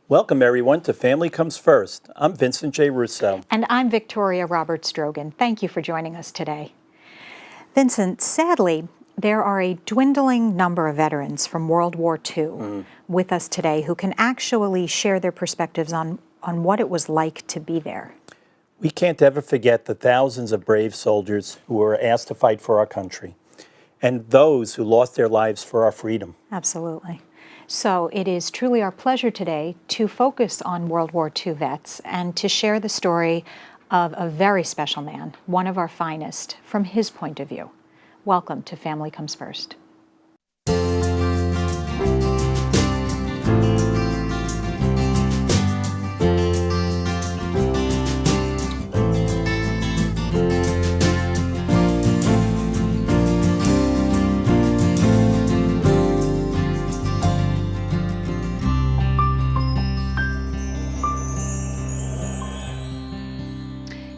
Welcome, everyone, to Family Comes First. I'm Vincent J. Russo. And I'm Victoria Roberts Drogin. Thank you for joining us today. Vincent, sadly, there are a dwindling number of veterans from World War II with us today who can actually share their perspectives on what it was like to be there. We can't ever forget the thousands of brave soldiers who were asked to fight for our country and those who lost their lives for our freedom. Absolutely. So it is truly our pleasure today to focus on World War II vets and to share the story of a very special man, one of our finest, from his point of view. Welcome to Family Comes First.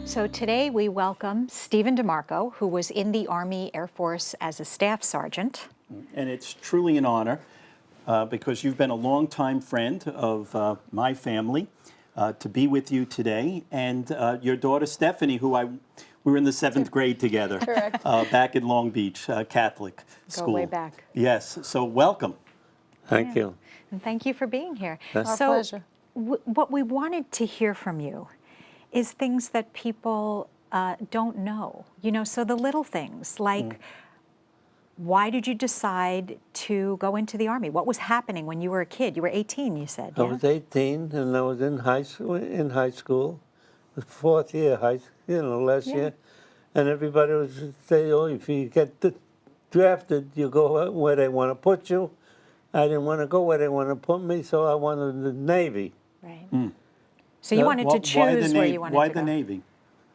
So today we welcome Stephen DeMarco, who was in the Army Air Force as a staff sergeant. And it's truly an honor because you've been a longtime friend of my family to be with you today. And your daughter Stephanie, who we were in the 7th grade together. Correct. Back in Long Beach Catholic School. Go way back. Yes, so welcome. Thank you. And thank you for being here. Our pleasure. What we wanted to hear from you is things that people don't know. You know, so the little things like, why did you decide to go into the Army? What was happening when you were a kid? You were 18, you said. I was 18 and I was in high school, the 4th year, last year. And everybody was saying, oh, if you get drafted, you go where they want to put you. I didn't want to go where they want to put me, so I wanted the Navy. Right. So you wanted to choose where you wanted to go. Why the Navy?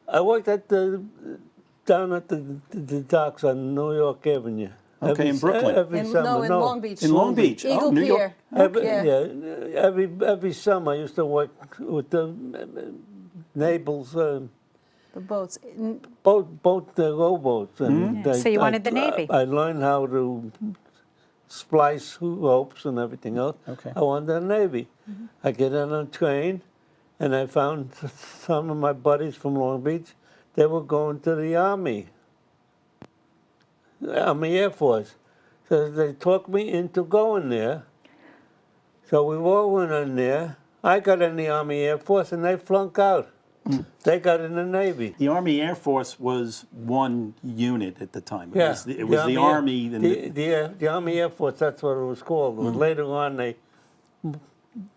I worked at down at the docks on New York Avenue. Okay, in Brooklyn. Every summer. In Long Beach. In Long Beach. Eagle New Pier. York. Every summer I used to work with the navals, The boats. the rowboats. And So you wanted the Navy. I learned how to splice ropes and everything else. Okay. I wanted the Navy. I get on a train, and I found some of my buddies from Long Beach. They were going to the Army Air Force. So they talked me into going there. So we all went in there. I got in the Army Air Force, and they flunked out. They got in the Navy. The Army Air Force was one unit at the time. It Yeah, was the Army. And the Army Air Force, that's what it was called. But later on, they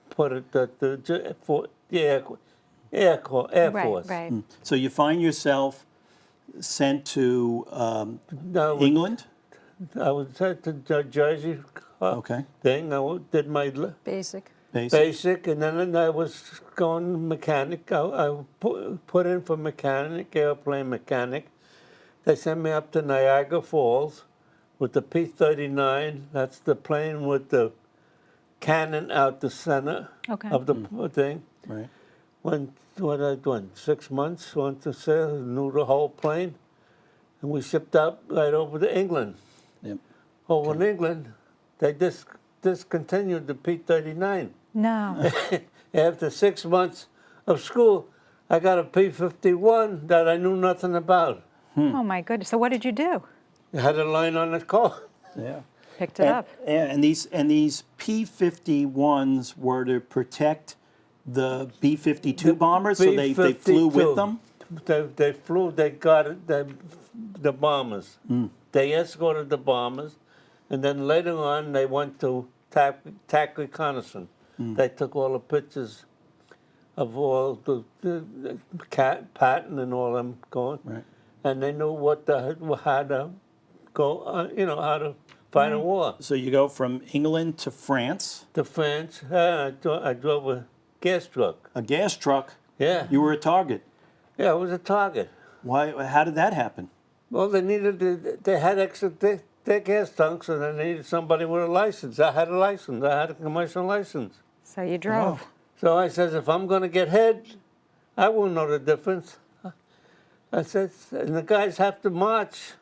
put it Air Force. Right. So you find yourself sent to England? I was sent to Jersey Okay. thing. I did my Basic. basic, and then I was going mechanic. I put in for mechanic, airplane mechanic. They sent me up to Niagara Falls with the P-39. That's the plane with the cannon out the center of the thing. Right. What I done? 6 months, went to sail, knew the whole plane, and we shipped out right over to England. Yep. Over in England, they discontinued the P-39. No. After 6 months of school, I got a P-51 that I knew nothing about. Oh my goodness. So what did you do? I had a line on the car. Yeah. Picked it up. And these P-51s were to protect the B-52 bombers, so they flew with them? They flew, they got it, the bombers. They escorted the bombers, and then later on they went to TAC reconnaissance. They took all the pictures of all the Patton and all them going, Right. and they knew how to go, how to fight a war. So you go from England to France. To France, I drove a gas truck. A gas truck. Yeah. You were a target. Yeah, it was a target. Why? How did that happen? Well, they had extra their gas tanks, and they needed somebody with a license. I had a license. I had a commercial license. So you drove. So I says, if I'm going to get hit, I won't know the difference. I said, and the guys have to march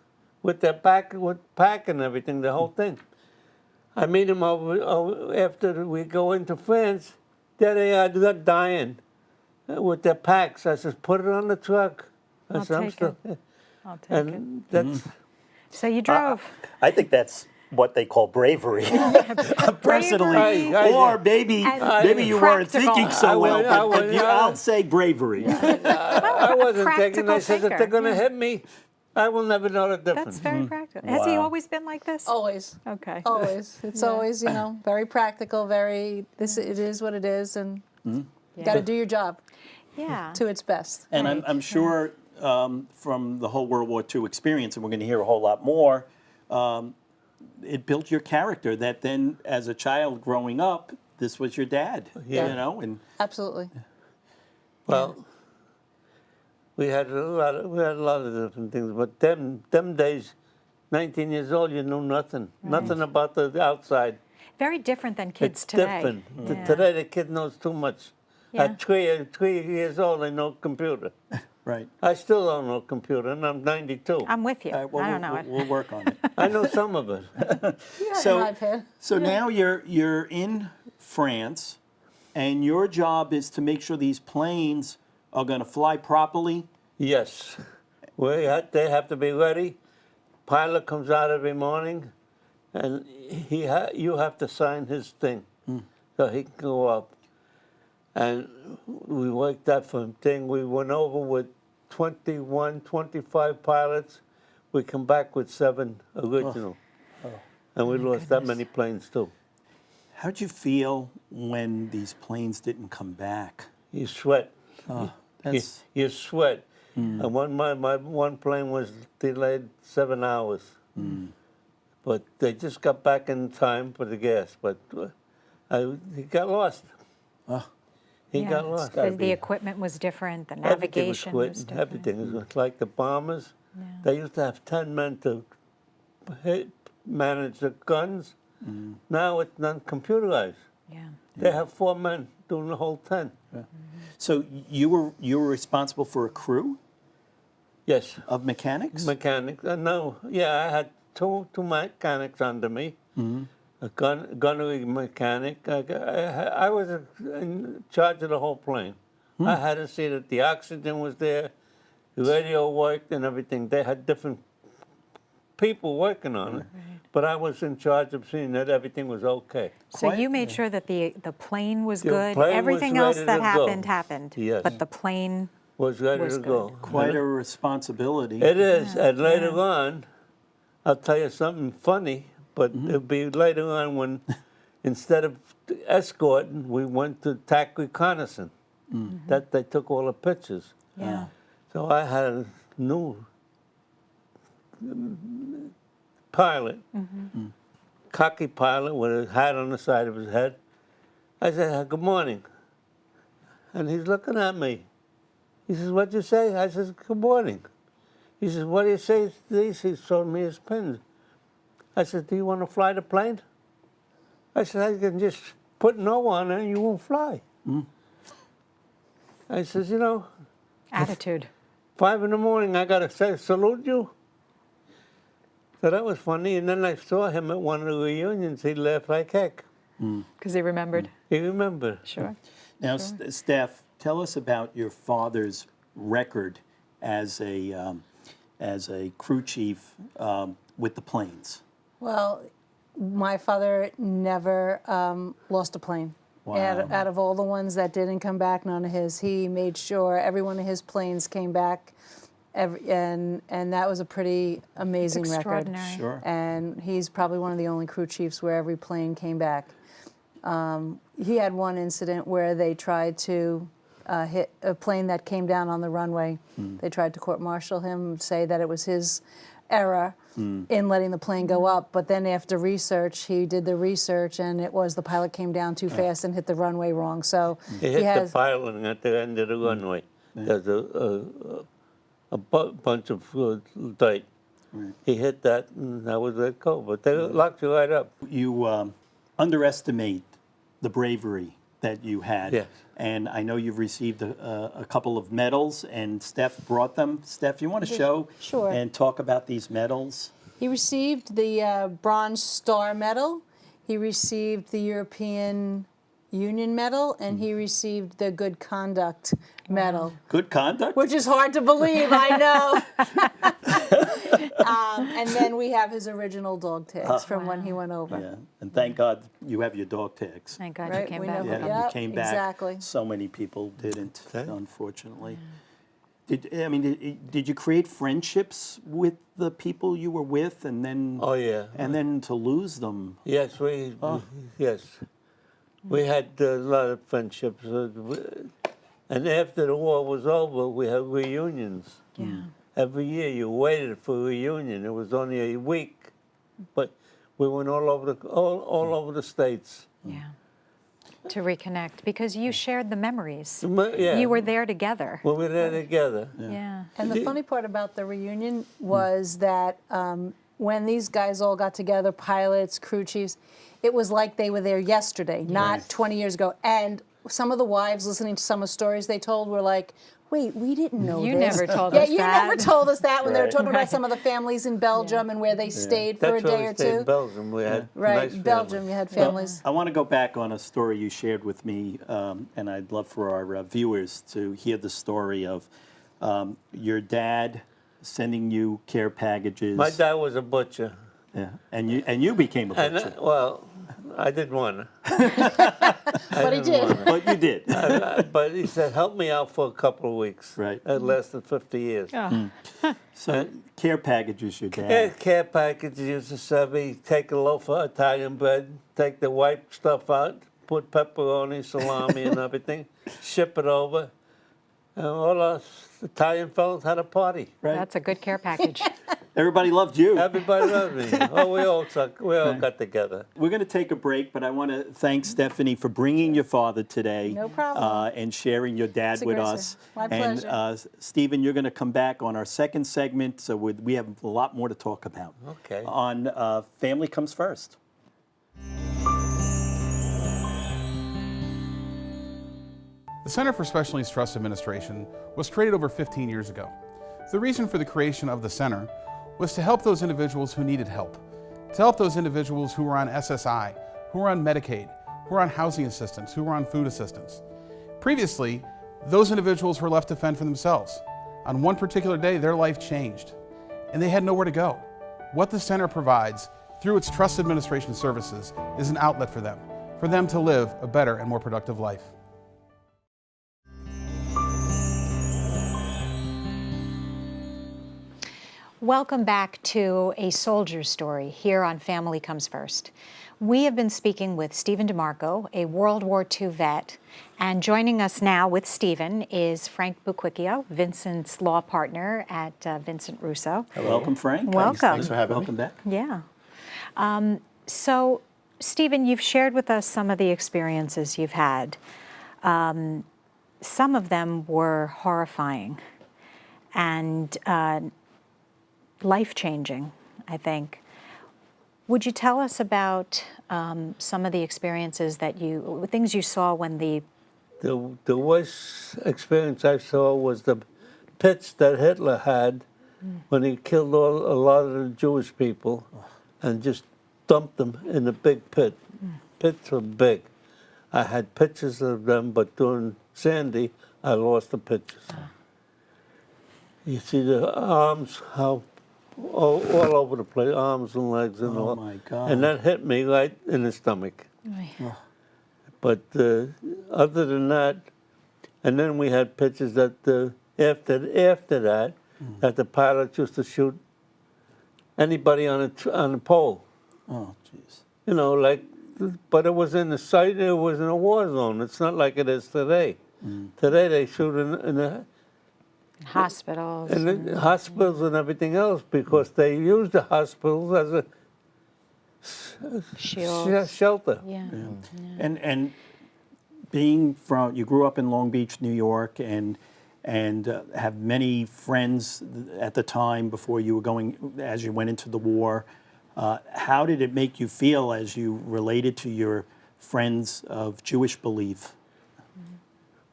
with their pack and everything, the whole thing. I meet him over after we go into France. There they are, they're dying with their packs. I says, put it on the truck. I I'll said, take it. I'll take it. and that's So you drove. I think that's what they call bravery. Personally, Bravery or maybe and you weren't practical. thinking so well. I But would- I'll say bravery. I wasn't thinking. I practical said, if thinker, they're going to yeah. hit me, I will never know the difference. That's very practical. Has he Wow. always been like this? Always. Okay. Always. It's always, very practical, very, it is what it is, and you got to do your job Yeah. to its best. And I'm sure from the whole World War II experience, and we're going to hear a whole lot more, it built your character that then, as a child growing up, this was your dad, Yeah. and Absolutely. Well, we had a lot of different things, but them days, 19 years old, you knew nothing, nothing about the outside. Very different than kids It's today. different. Yeah. Today the kid knows too much. Yeah. At 3 years old, I know computer. right. I still don't know computer, and I'm 92. I'm with you. Well, I don't know it. We'll work on it. I know some of it. You had So- an iPad. So now you're in France, and your job is to make sure these planes are going to fly properly. Yes, they have to be ready. Pilot comes out every morning, and you have to sign his thing, so he can go up. And we worked that thing. We went over with 21, 25 pilots. We come back with 7 original, and we lost that many planes too. How'd you feel when these planes didn't come back? You sweat. That's You sweat. And my one plane was delayed 7 hours. But they just got back in time for the gas. But he got lost. He Yeah, got lost. The equipment was different. The navigation was different. Everything was like the bombers. They used to have 10 men to manage the guns. Now it's not computerized. Yeah. They have 4 men doing the whole 10. so you were responsible for a crew Yes. of mechanics. Mechanics. No, yeah, I had two mechanics under me. A gunnery mechanic. I was in charge of the whole plane. I had to see that the oxygen was there, the radio worked, and everything. They had different people working on it, but I was in charge of seeing that everything was okay. So you made sure that the plane was The good. plane was Everything else ready that to happened go. happened. Yes. But the plane. Was ready Was to good. go. Quite a responsibility. It is, and later on, I'll tell you something funny, but it'll be later on when, instead of escorting, we went to TAC reconnaissance. That they took all the pictures. Yeah. So I had a new pilot, cocky pilot with a hat on the side of his head. I said, good morning. And he's looking at me. He says, what'd you say? I says, good morning. He says, what do you say to these? He showed me his pins. I said, do you want to fly the plane? I said, I can just put no on it and you won't fly. I says, Attitude. 5 in the morning, I got to say, salute you. So that was funny. And then I saw him at one of the reunions. He laughed like heck. Because he remembered. He remembered. Sure. Now, Steph, tell us about your father's record as a crew chief with the planes. Well, my father never lost a plane. Wow. Out of all the ones that didn't come back, none of his. He made sure every one of his planes came back, and that was a pretty amazing record. Extraordinary. Sure. And he's probably one of the only crew chiefs where every plane came back. He had one incident where they tried to hit a plane that came down on the runway. They tried to court-martial him, say that it was his error in letting the plane go up. But then after research, he did the research, and it was the pilot came down too fast and hit the runway wrong. So He hit the piling at the end of the runway. There's a bunch of dirt. He hit that, and that was let go. But they locked you right up. You underestimate the bravery that you had. Yes. And I know you've received a couple of medals, and Steph brought them. Steph, you want to show Sure. and talk about these medals? He received the Bronze Star Medal. He received the European Union Medal, and he received the Good Conduct Medal. Good conduct? Which is hard to believe, I know. And then we have his original dog tags from when he went over. Yeah, and thank God you have your dog tags. Thank God Right, you came we back. know- with them. You Yep, came back. exactly. So many people didn't, Okay. unfortunately. Did you create friendships with the people you were with, and then Oh, yeah. and then to lose them? Yes, yes. We had a lot of friendships. And after the war was over, we had reunions. Yeah. Every year you waited for a reunion. It was only a week, but we went all over the states. Yeah. To reconnect, because you shared the memories. Yeah. You were there together. We were there together. Yeah. And the funny part about the reunion was that when these guys all got together, pilots, crew chiefs, it was like they were there yesterday, not 20 years ago. And some of the wives listening to some of the stories they told were like, wait, we didn't know You this. never told yeah, us you that. never told us that when they were Right. talking about some of the families in Belgium and where they stayed for That's a where day we or stayed in two. Belgium. We had Right, nice Belgium, families. you had families. I want to go back on a story you shared with me, and I'd love for our viewers to hear the story of your dad sending you care packages. My dad was a butcher. Yeah, and you became a And, butcher. well, I didn't want to. But he did. But you did. But he said, help me out for a couple of weeks. Right. It lasted 50 years. So care packages, your Yeah, dad. care packages used to say, me, take a loaf of Italian bread, take the white stuff out, put pepperoni, salami, and everything, ship it over. And all us Italian fellas had a party. Right. That's a good care package. Everybody loved you. Everybody loved me. Oh, we all got together. We're going to take a break, but I want to thank Stephanie for bringing your father today. No problem. And sharing your dad It's a with grace, us. sir. My and pleasure. Stephen, you're going to come back on our second segment, so we have a lot more to talk about. Okay. On Family Comes First. The Center for Special Needs Trust Administration was created over 15 years ago. The reason for the creation of the center was to help those individuals who needed help, to help those individuals who were on SSI, who were on Medicaid, who were on housing assistance, who were on food assistance. Previously, those individuals were left to fend for themselves. On one particular day, their life changed, and they had nowhere to go. What the center provides through its trust administration services is an outlet for them to live a better and more productive life. Welcome back to A Soldier's Story here on Family Comes First. We have been speaking with Stephen DeMarco, a World War II vet, and joining us now with Stephen is Frank Buquicchio, Vincent's law partner at Vincent Russo. Welcome, Frank. Welcome. Thanks for having me. Welcome back. Yeah. So, Stephen, you've shared with us some of the experiences you've had. Some of them were horrifying and life-changing, I think. Would you tell us about some of the experiences things you saw when The worst experience I saw was the pits that Hitler had when he killed a lot of the Jewish people and just dumped them in a big pit. Pits were big. I had pictures of them, but during Sandy, I lost the pictures. You see the arms, how all over the place, arms and legs and all. Oh, my God. And that hit me right in the stomach. But other than that, and then we had pictures that after that, that the pilots used to shoot anybody on a pole. Oh, jeez. You know, but it was in the site. It was in a war zone. It's not like it is today. Today they shoot in the hospitals? hospitals and everything else because they use the hospitals as a Shields. shelter. Yeah. And being you grew up in Long Beach, New York, and have many friends at the time before you were as you went into the war. How did it make you feel as you related to your friends of Jewish belief?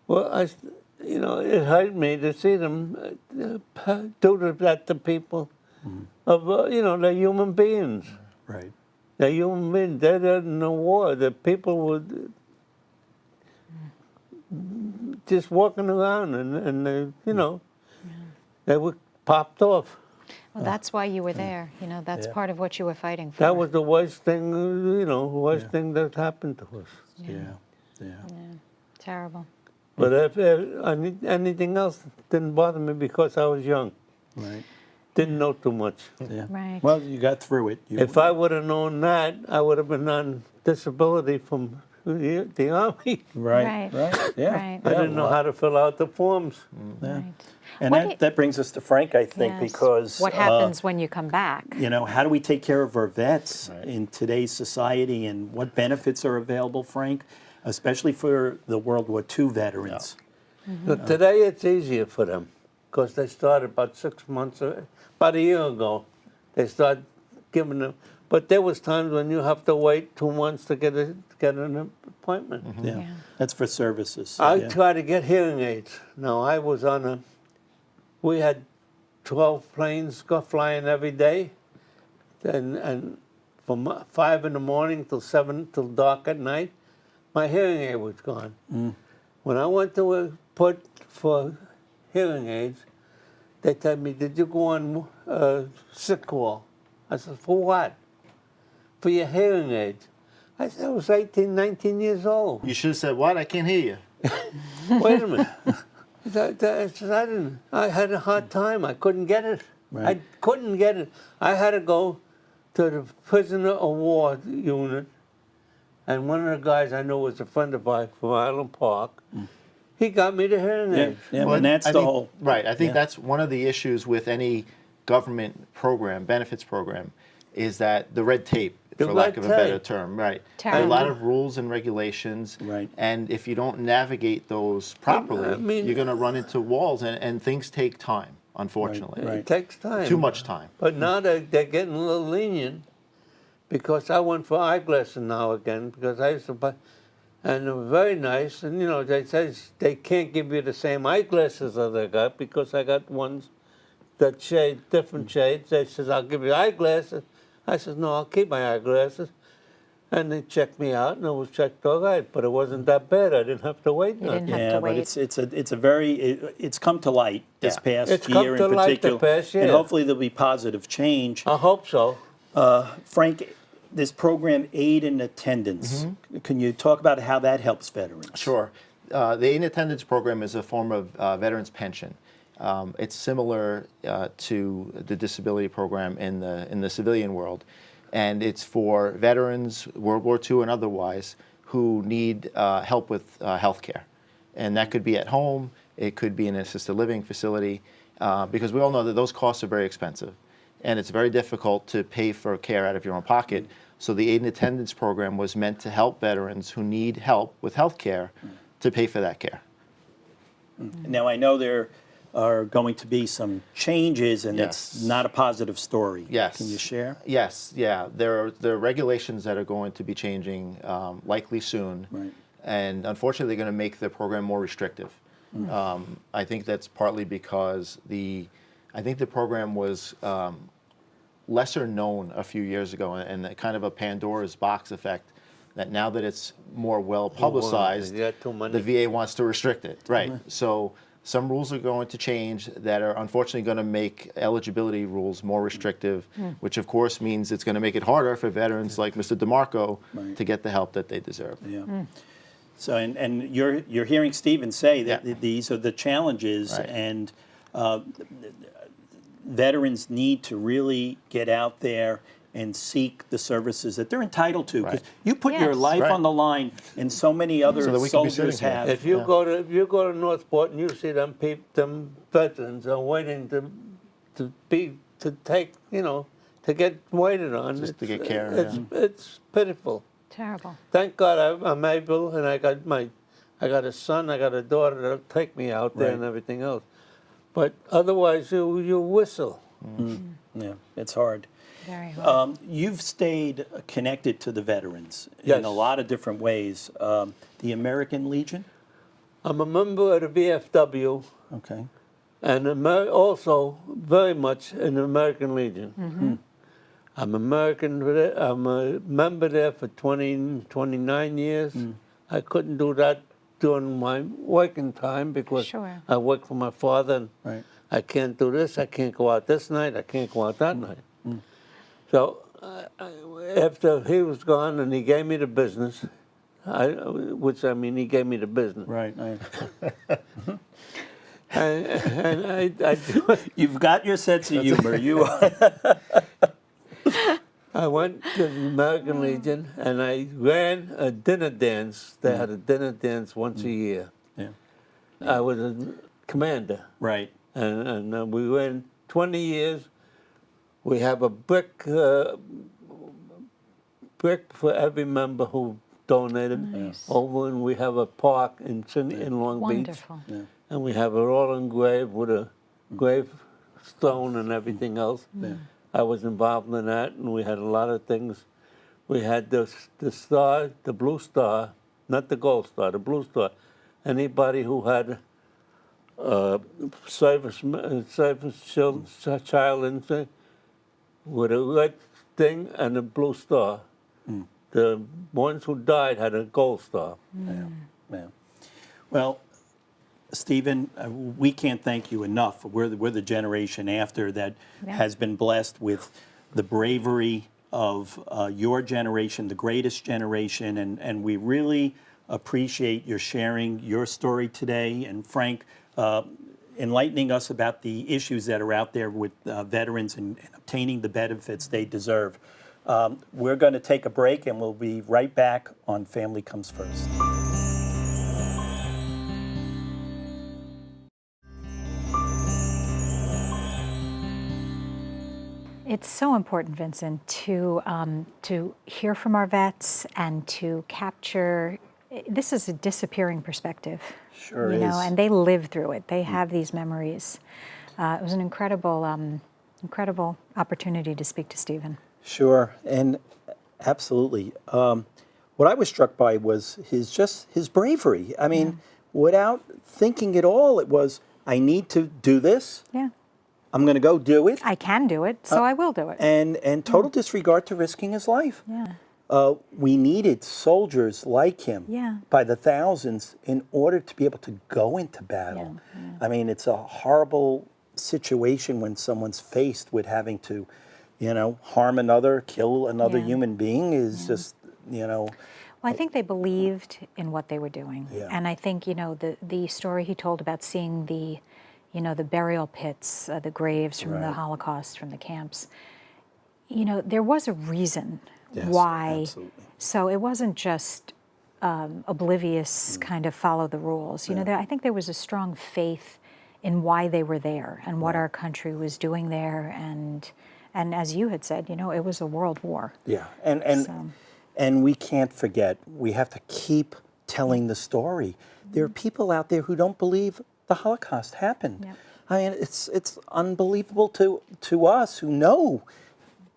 Well, it hurt me to see them do that to people. They're human beings. Right. They're human beings. They're in the war. The people just walking around, and you know, they were popped off. Well, that's why you were there. You know, that's Yeah. part of what you were fighting for. That was the worst thing, you know, worst thing that happened to us. Yeah. Terrible. But if anything else didn't bother me because I was young, Right. didn't know too much. Yeah. Right. Well, you got through it. If I would have known that, I would have been on disability from the Army. Right. Right. Right. Yeah. Right. I didn't know how to fill out the forms. Yeah. Right. And What that brings us to Frank, I think, Yes. because what happens when you come back? you know, how do we take care of our vets in today's society, and what benefits are available, Frank, especially for the World War II veterans? But today it's easier for them because they started about 6 months, about a year ago. They started giving them, but there was times when you have to wait 2 months to get an appointment. Yeah. Yeah. That's for services. I yeah. tried to get hearing aids. Now I was on we had 12 planes go flying every day, and from 5 in the morning till 7 till dark at night, my hearing aid was gone. When I went to put for hearing aids, they told me, "Did you go on sick call?" I said, "For what?" "For your hearing aids." I said, "I was 18, 19 years old." You should have said, "What? I can't hear you." Wait a minute. I had a hard time. I couldn't get it. Right. I couldn't get it. I had to go to the prisoner of war unit, and one of the guys I know was a friend of mine from Island Park. He got me the hearing Yeah, aids. yeah, Well, and that's I the think- whole. Right. I think yeah. that's one of the issues with any government program, benefits program, is that the red tape, The for lack red of a better tape. term. Right. There are a Terrible. lot of rules and regulations. Right. And if you don't navigate those properly, I mean- you're going to run into walls, and things take time, unfortunately. Right. It takes time. Too much time. But now they're getting a little lenient because I went for eyeglasses now again because I used to buy, and they were very nice. And you know, they said they can't give you the same eyeglasses as I got because I got ones that shade different shades. They says, "I'll give you eyeglasses." I said, "No, I'll keep my eyeglasses." And they checked me out, and it was checked all right, but it wasn't that bad. I didn't have to wait You nothing. didn't have Yeah, to but wait. it's come to light this Yeah. past It's year come in to light the particular, past and year. hopefully there'll be positive change. I hope so. Frank, this program, Aid in Attendance, can you talk about how that helps veterans? Sure. The Aid in Attendance program is a form of veterans pension. It's similar to the disability program in the civilian world, and it's for veterans, World War II and otherwise, who need help with health care. And that could be at home, it could be in an assisted living facility, because we all know that those costs are very expensive. And it's very difficult to pay for care out of your own pocket. So the Aid in Attendance program was meant to help veterans who need help with health care to pay for that care. Now, I know there are going to be some changes, and it's Yes. not a positive story. Yes. Can you share? Yes, yeah. There are regulations that are going to be changing likely soon. Right. And unfortunately, they're going to make the program more restrictive. I think that's partly because I think the program was lesser known a few years ago, and kind of a Pandora's box effect, that now that it's more well publicized, You got too many. the VA wants to restrict it. Right. So some rules are going to change that are unfortunately going to make eligibility rules more restrictive, which of course means it's going to make it harder for veterans like Mr. DeMarco Right. to get the help that they deserve. Yeah. So, and you're hearing Stephen say that Yeah. these are the challenges, Right. and veterans need to really get out there and seek the services that they're entitled to. Because Right. you put your Yes. life Right. on the line, and so many other So that we can be soldiers sitting here. have. If you go to Northport and you see them them veterans are waiting to take, you know, to get waited on. Just to it's- get care, It's pitiful. Terrible. Thank God I'm able, and I got a son, I got a daughter that'll take me out there Right. and everything else. But otherwise, you whistle. Yeah, it's hard. Very hard. You've stayed connected to the veterans in Yes. a lot of different ways. The American Legion, I'm a member of the VFW, okay. and also very much in the American Legion. I'm I'm a member there for 29 years. I couldn't do that during my working time because Sure. I work for my father. And Right. I can't do this. I can't go out this night. I can't go out that night. So after he was gone and he gave me the business, he gave me the business. Right. And I You've got your sense of humor. You. I went to the American Legion and I ran a dinner dance. They had a dinner dance once a year. Yeah. I was a commander. Right. And we ran 20 years. We have a brick for every member who donated. Nice. Over, and we have a park in Long Beach. Wonderful. And we have it all engraved with a gravestone and everything else. Yeah. I was involved in that, and we had a lot of things. We had the star, the blue star, not the gold star, the blue star. Anybody who had service child in with a red thing and a blue star. The ones who died had a gold star. Yeah. Well, Stephen, we can't thank you enough. We're the generation after that has been blessed with the bravery of your generation, the greatest generation, and we really appreciate your sharing your story today. And Frank, enlightening us about the issues that are out there with veterans and obtaining the benefits they deserve. We're going to take a break, and we'll be right back on Family Comes First. It's so important, Vincent, to hear from our vets and to capture. This is a disappearing perspective. Sure you know, is. and they live through it. They have these memories. It was an incredible opportunity to speak to Stephen. Sure, and absolutely. What I was struck by was his bravery. I mean, without thinking at all, it was, I need to do this. Yeah, I'm going to go do it. I can do it, so I will do it. And total disregard to risking his life. Yeah. We needed soldiers like him Yeah. by the thousands in order to be able to go into battle. I mean, it's a horrible situation when someone's faced with having to, harm another, kill another Yeah. human being is just, Well, I think they believed in what they were doing. Yeah. And I think, the story he told about seeing the burial pits, the graves from the Right. Holocaust, from the camps, there was a reason Yes, why. absolutely. So it wasn't just oblivious kind of follow the rules. I think there was a strong faith in why they were there and what our country was doing there. And as you had said, it was a world war. Yeah, So- and we can't forget, we have to keep telling the story. There are people out there who don't believe the Holocaust happened. Yep. I mean, it's unbelievable to us who know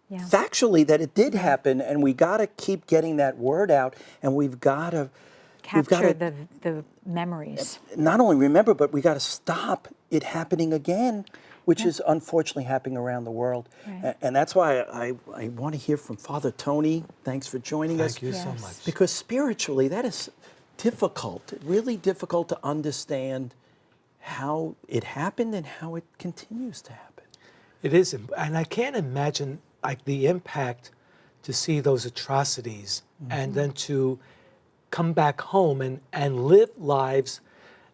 Yeah. factually that it did happen, and we got to keep getting that word out, and we've got to Capture the memories. not only remember, but we got to stop it happening again, which is unfortunately happening around the world. Right. And that's why I want to hear from Father Tony. Thanks for joining us. Thank you so Yes. much. Because spiritually, that is difficult, really difficult to understand how it happened and how it continues to happen. It is, and I can't imagine the impact to see those atrocities and then to come back home and live lives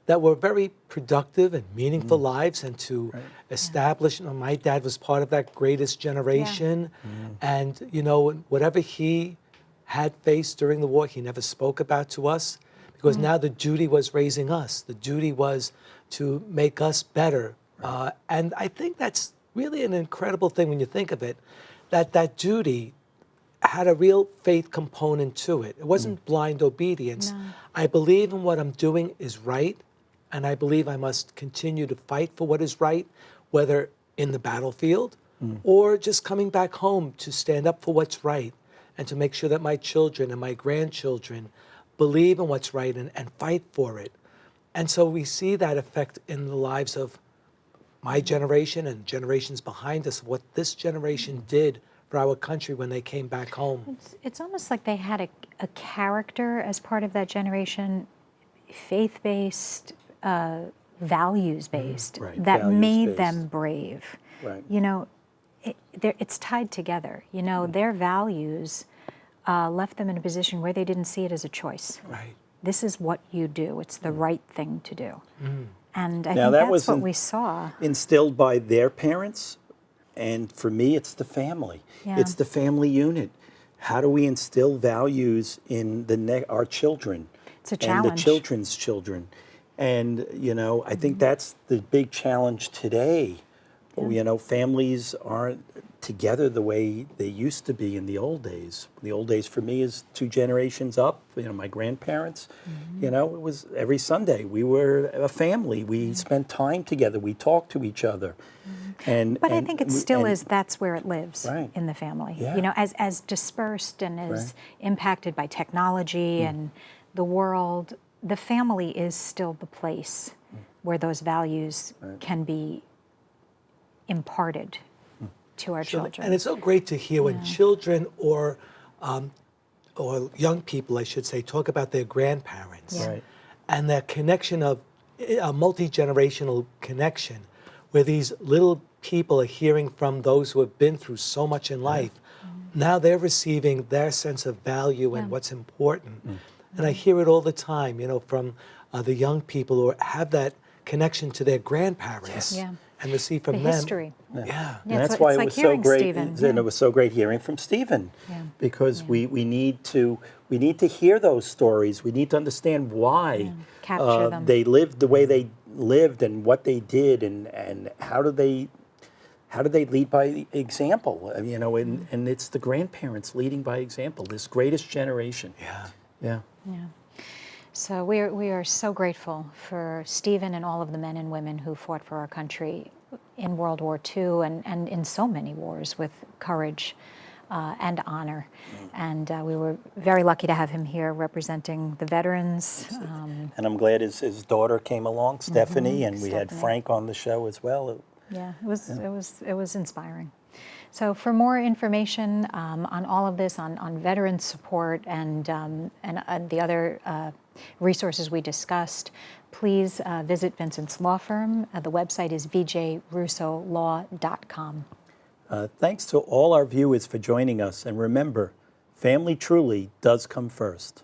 that were very productive and meaningful lives, and to establish, my dad was part of that greatest generation, and whatever he had faced during the war, he never spoke about to us, because now the duty was raising us. The duty was to make us better. And I think that's really an incredible thing when you think of it, that duty had a real faith component to it. It wasn't blind obedience. No. I believe in what I'm doing is right, and I believe I must continue to fight for what is right, whether in the battlefield or just coming back home to stand up for what's right and to make sure that my children and my grandchildren believe in what's right and fight for it. And so we see that effect in the lives of my generation and generations behind us, what this generation did for our country when they came back home. It's almost like they had a character as part of that generation. faith-based, values-based, Right, that made values-based. them brave. Right. You know, it's tied together. You know, their values left them in a position where they didn't see it as a choice. Right. This is what you do. It's the right thing to do. And I Now, think that that's was what in- we saw. Instilled by their parents, and for me, it's the family. Yeah. It's the family unit. How do we instill values in our children? It's a And the challenge. children's children. And, you know, I think that's the big challenge today. You know, families aren't together the way they used to be in the old days. The old days for me is 2 generations up. You know, my grandparents, you know, it was every Sunday. We were a family. We spent time together. We talked to each other. But I think it still and- is, that's where it lives Right. in the family. Yeah. You know, as dispersed and as Right. impacted by technology and the world, the family is still the place where those values can be imparted to our children. And it's so great to hear when children or young people, I should say, talk about their grandparents Yeah. Right. and that connection of a multi-generational connection where these little people are hearing from those who have been through so much in life. Now they're receiving their sense of value and what's important. And I hear it all the time, you know, from the young people who have that connection to their grandparents Yeah. and receive from The them. history. Yeah. Yeah, And it's that's like why it was so hearing great. Stephen, And yeah. it was so great hearing from Stephen, Yeah. because we need to hear those stories. We need to understand why Capture them. they lived the way they lived and what they did, and how do they lead by example. You know, and it's the grandparents leading by example. This greatest generation. Yeah. Yeah. Yeah. So we are so grateful for Stephen and all of the men and women who fought for our country in World War II and in so many wars with courage and honor. And we were very lucky to have him here representing the veterans. And I'm glad his daughter came along, Stephanie, and we had Stephanie. Frank on the show as well. Yeah, it was inspiring. So for more information on all of this, on veteran support and the other resources we discussed, please visit Vincent's law firm. The website is vjrussolaw.com. Thanks to all our viewers for joining us, and remember, family truly does come first.